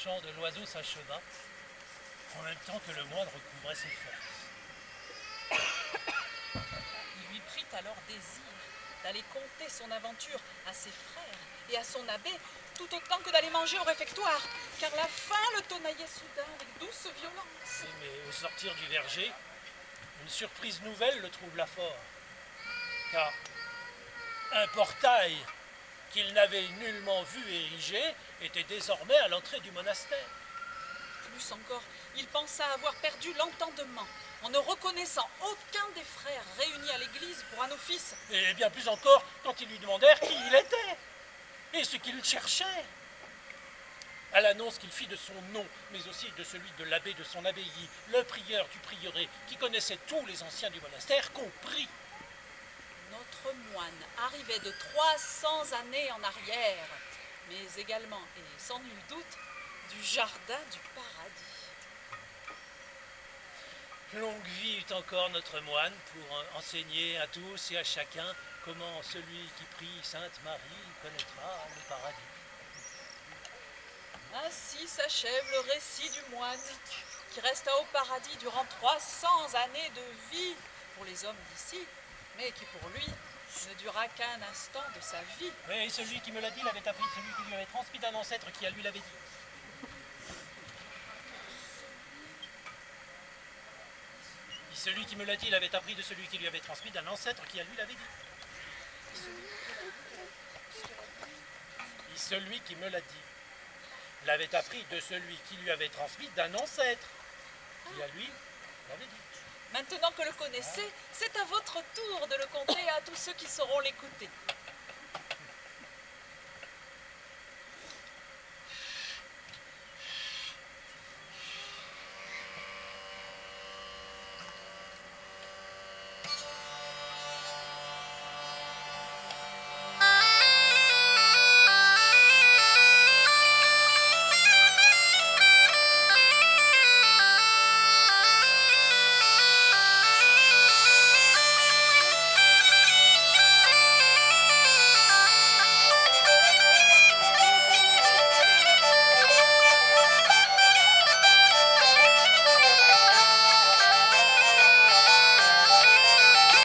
chant de l'oiseau s'acheva, en même temps que le moine recouvrait ses forces. Il lui prit alors désir d'aller conter son aventure à ses frères et à son abbé, tout autant que d'aller manger au réfectoire, car la faim le tenaillait soudain avec douce violence. Oui, mais au sortir du verger, une surprise nouvelle le troubla fort, car un portail qu'il n'avait nullement vu érigé était désormais à l'entrée du monastère. Plus encore, il pensa avoir perdu l'entendement en ne reconnaissant aucun des frères réunis à l'église pour un office. Et bien plus encore quand ils lui demandèrent qui il était et ce qu'il cherchait. À l'annonce qu'il fit de son nom, mais aussi de celui de l'abbé de son abbaye, le prieur du prieuré, qui connaissait tous les anciens du monastère, comprit. Notre moine arrivait de 300 années en arrière, mais également, et sans nul doute, du jardin du paradis. Longue vie eut encore notre moine pour enseigner à tous et à chacun comment celui qui prie Sainte Marie connaîtra le paradis. Ainsi s'achève le récit du moine, qui resta au paradis durant 300 années de vie pour les hommes d'ici, mais qui pour lui ne dura qu'un instant de sa vie. Et celui qui me l'a dit l'avait appris de celui qui lui avait transmis d'un ancêtre qui à lui l'avait dit. Et celui qui me l'a dit l'avait appris de celui qui lui avait transmis d'un ancêtre qui à lui l'avait dit. Et celui qui me l'a dit l'avait appris de celui qui lui avait transmis d'un ancêtre qui à lui l'avait dit. Maintenant que le connaissez, c'est à votre tour de le conter à tous ceux qui sauront l'écouter.